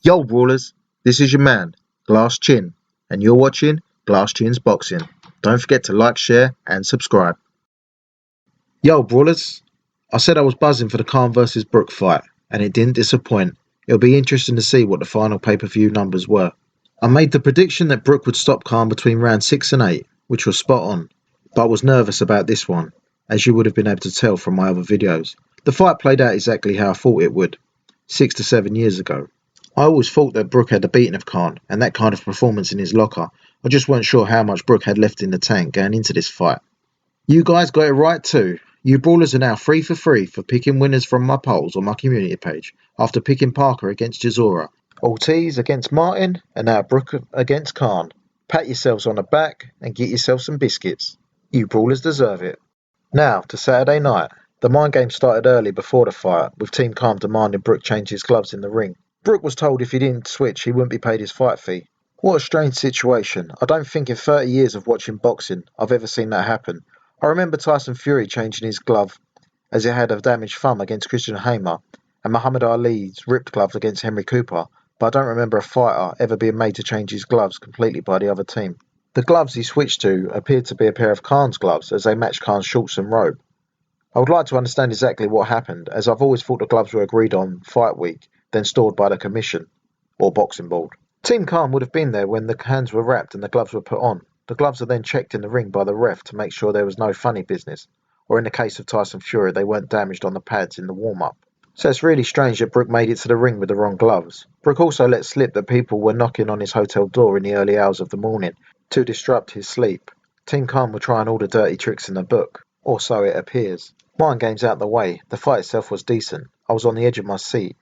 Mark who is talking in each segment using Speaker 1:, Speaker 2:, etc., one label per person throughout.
Speaker 1: Yo, Brawlers, this is your man, Glass Chin, and you're watching Glass Chin's Boxing. Don't forget to like, share, and subscribe. Yo, Brawlers, I said I was buzzing for the Khan vs Brook fight, and it didn't disappoint. It'll be interesting to see what the final pay-per-view numbers were. I made the prediction that Brook would stop Khan between rounds 6 and 8, which was spot on, but I was nervous about this one, as you would have been able to tell from my other videos. The fight played out exactly how I thought it would, 6 to 7 years ago. I always thought that Brook had the beating of Khan, and that kind of performance in his locker. I just weren't sure how much Brook had left in the tank going into this fight. You guys got it right too. You Brawlers are now 3 for 3 for picking winners from my polls on my community page, after picking Parker against Chisora, Ortiz against Martin, and now Brook against Khan. Pat yourselves on the back and get yourself some biscuits. You Brawlers deserve it. Now to Saturday night. The mind game started early before the fight, with Team Khan demanding Brook change his gloves in the ring. Brook was told if he didn't switch, he wouldn't be paid his fight fee. What a strange situation. I don't think in 30 years of watching boxing, I've ever seen that happen. I remember Tyson Fury changing his glove as it had a damaged thumb against Christian Hamer, and Muhammad Ali's ripped glove against Henry Cooper, but I don't remember a fighter ever being made to change his gloves completely by the other team. The gloves he switched to appeared to be a pair of Khan's gloves, as they matched Khan's shorts and robe. I would like to understand exactly what happened, as I've always thought the gloves were agreed on fight week, then stored by the commission, or boxing board. Team Khan would have been there when the hands were wrapped and the gloves were put on. The gloves are then checked in the ring by the ref to make sure there was no funny business, or in the case of Tyson Fury, they weren't damaged on the pads in the warm-up. So it's really strange that Brook made it to the ring with the wrong gloves. Brook also let slip that people were knocking on his hotel door in the early hours of the morning to disrupt his sleep. Team Khan were trying all the dirty tricks in the book, or so it appears. Mind games out the way, the fight itself was decent. I was on the edge of my seat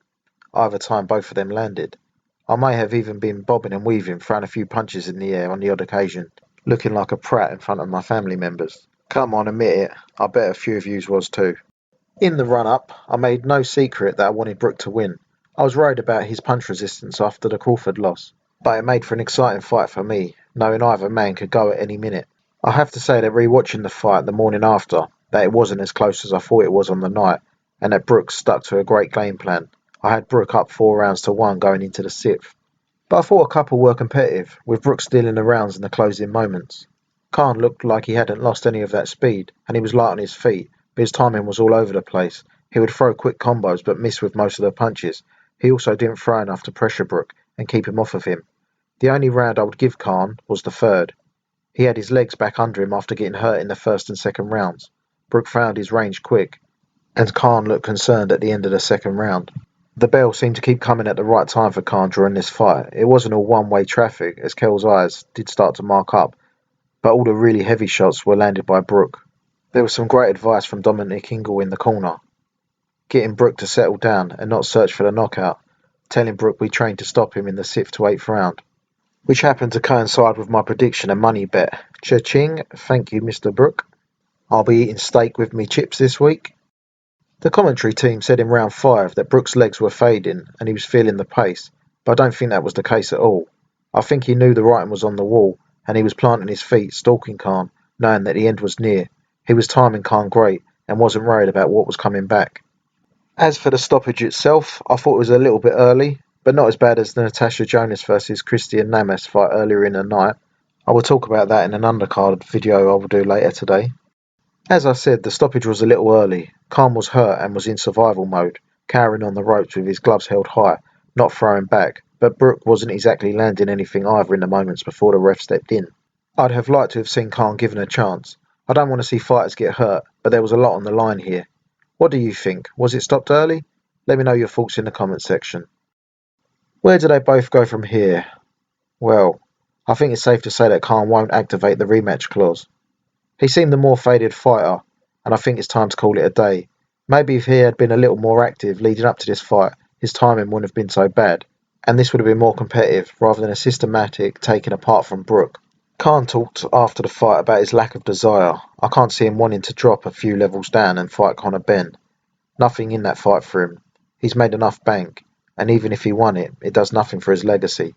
Speaker 1: either time both of them landed. I may have even been bobbing and weaving, throwing a few punches in the air on the odd occasion, looking like a prat in front of my family members. Come on, admit it, I bet a few of yous was too. In the run-up, I made no secret that I wanted Brook to win. I was worried about his punch resistance after the Crawford loss, but it made for an exciting fight for me, knowing either man could go at any minute. I have to say that re-watching the fight the morning after, that it wasn't as close as I thought it was on the night, and that Brook stuck to a great game plan. I had Brook up 4 rounds to 1 going into the 6th. But I thought a couple were competitive, with Brook stealing the rounds in the closing moments. Khan looked like he hadn't lost any of that speed, and he was light on his feet, but his timing was all over the place. He would throw quick combos but miss with most of the punches. He also didn't throw enough to pressure Brook and keep him off of him. The only round I would give Khan was the 3rd. He had his legs back under him after getting hurt in the 1st and 2nd rounds. Brook found his range quick, and Khan looked concerned at the end of the 2nd round. The bell seemed to keep coming at the right time for Khan during this fight. It wasn't all one-way traffic, as Kell's eyes did start to mark up, but all the really heavy shots were landed by Brook. There was some great advice from Dominic Ingle in the corner, getting Brook to settle down and not search for the knockout, telling Brook we trained to stop him in the 6th to 8th round, which happened to coincide with my prediction and money bet. Cha-ching, thank you Mr. Brook. I'll be eating steak with me chips this week. The commentary team said in round 5 that Brook's legs were fading and he was feeling the pace, but I don't think that was the case at all. I think he knew the writing was on the wall, and he was planting his feet, stalking Khan, knowing that the end was near. He was timing Khan great, and wasn't worried about what was coming back. As for the stoppage itself, I thought it was a little bit early, but not as bad as the Natasha Jonas vs Christian Namath fight earlier in the night. I will talk about that in an undercard video I will do later today. As I said, the stoppage was a little early. Khan was hurt and was in survival mode, cowering on the ropes with his gloves held high, not throwing back, but Brook wasn't exactly landing anything either in the moments before the ref stepped in. I'd have liked to have seen Khan given a chance. I don't want to see fighters get hurt, but there was a lot on the line here. What do you think? Was it stopped early? Let me know your thoughts in the comment section. Where do they both go from here? Well, I think it's safe to say that Khan won't activate the rematch clause. He seemed the more faded fighter, and I think it's time to call it a day. Maybe if he had been a little more active leading up to this fight, his timing wouldn't have been so bad, and this would have been more competitive rather than a systematic taking apart from Brook. Khan talked after the fight about his lack of desire. I can't see him wanting to drop a few levels down and fight Conor Benn. Nothing in that fight for him. He's made enough bank, and even if he won it, it does nothing for his legacy.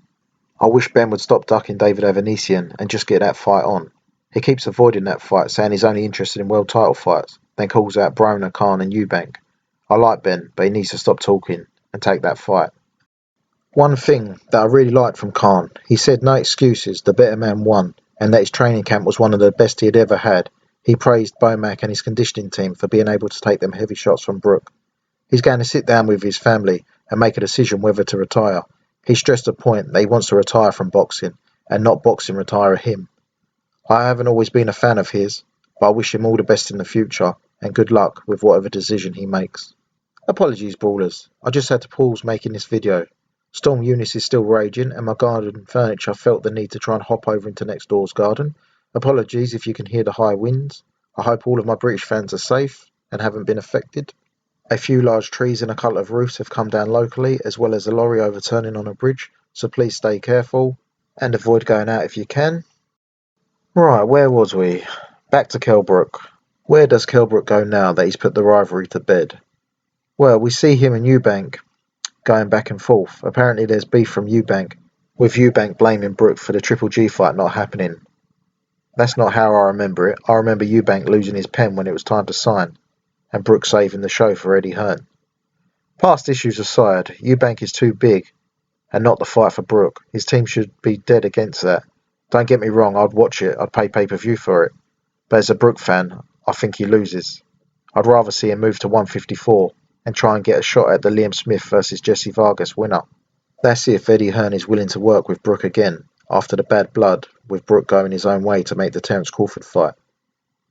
Speaker 1: I wish Ben would stop ducking David Avanesian and just get that fight on. He keeps avoiding that fight, saying he's only interested in world title fights, then calls out Broner, Khan and Eubank. I like Ben, but he needs to stop talking and take that fight. One thing that I really liked from Khan, he said no excuses, the better man won, and that his training camp was one of the best he had ever had. He praised Bomac and his conditioning team for being able to take them heavy shots from Brook. He's going to sit down with his family and make a decision whether to retire. He stressed the point that he wants to retire from boxing, and not boxing retire him. I haven't always been a fan of his, but I wish him all the best in the future, and good luck with whatever decision he makes. Apologies, brawlers, I just had to pause making this video. Storm Eunice is still raging, and my garden furniture felt the need to try and hop over into next door's garden. Apologies if you can hear the high winds. I hope all of my British fans are safe and haven't been affected. A few large trees and a couple of roofs have come down locally, as well as a lorry overturning on a bridge, so please stay careful and avoid going out if you can. Right, where was we? Back to Kell Brook. Where does Kell Brook go now that he's put the rivalry to bed? Well, we see him and Eubank going back and forth. Apparently there's beef from Eubank, with Eubank blaming Brook for the Triple G fight not happening. That's not how I remember it. I remember Eubank losing his pen when it was time to sign, and Brook saving the show for Eddie Hearn. Past issues aside, Eubank is too big, and not the fight for Brook. His team should be dead against that. Don't get me wrong, I'd watch it, I'd pay pay-per-view for it, but as a Brook fan, I think he loses. I'd rather see him move to 154 and try and get a shot at the Liam Smith versus Jesse Vargas winner. That's if Eddie Hearn is willing to work with Brook again, after the bad blood, with Brook going his own way to make the Terence Crawford fight.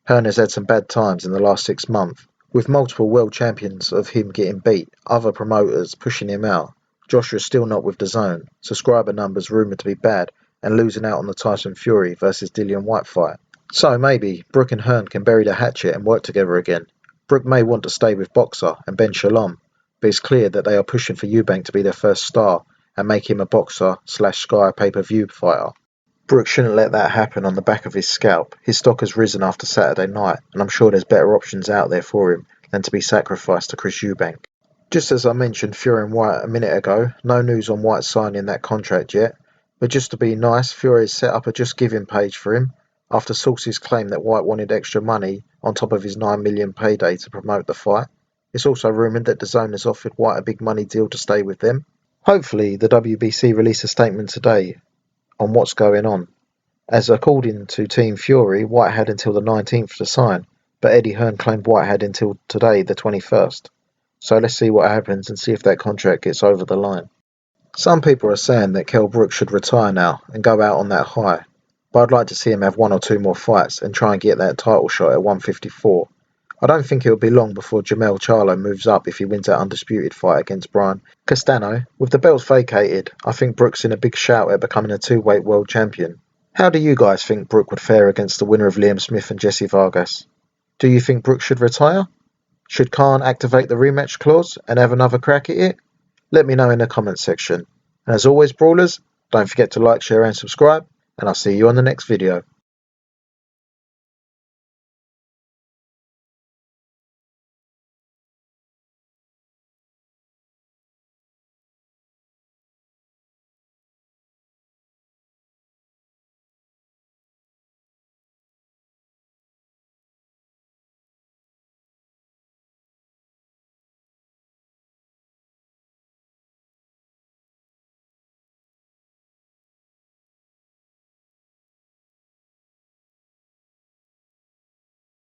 Speaker 1: Hearn has had some bad times in the last 6 months, with multiple world champions of him getting beat, other promoters pushing him out, Joshua's still not with DAZN, subscriber numbers rumoured to be bad, and losing out on the Tyson Fury versus Dillian Whyte fight. So maybe Brook and Hearn can bury the hatchet and work together again. Brook may want to stay with Boxer and benshalom, but it's clear that they are pushing for Eubank to be their first star and make him a Boxer/Sky pay-per-view fighter. Brook shouldn't let that happen on the back of his scalp. His stock has risen after Saturday night, and I'm sure there's better options out there for him than to be sacrificed to Chris Eubank. Just as I mentioned Fury and Whyte a minute ago, no news on Whyte signing that contract yet, but just to be nice, Fury has set up a Just Giving page for him, after sources claim that Whyte wanted extra money on top of his $9 million payday to promote the fight. It's also rumoured that DAZN has offered Whyte a big money deal to stay with them. Hopefully the WBC release a statement today on what's going on, as according to Team Fury, Whyte had until the 19th to sign, but Eddie Hearn claimed Whyte had until today, the 21st. So let's see what happens and see if that contract gets over the line. Some people are saying that Kell Brook should retire now and go out on that high, but I'd like to see him have 1 or 2 more fights and try and get that title shot at 154. I don't think it'll be long before Jermell Charlo moves up if he wins that undisputed fight against Brian Castano. With the belts vacated, I think Brook's in a big shout at becoming a 2-weight world champion. How do you guys think Brook would fare against the winner of Liam Smith and Jesse Vargas? Do you think Brook should retire? Should Khan activate the rematch clause and have another crack at it? Let me know in the comments section. And as always, brawlers, don't forget to like, share and subscribe, and I'll see you on the next video.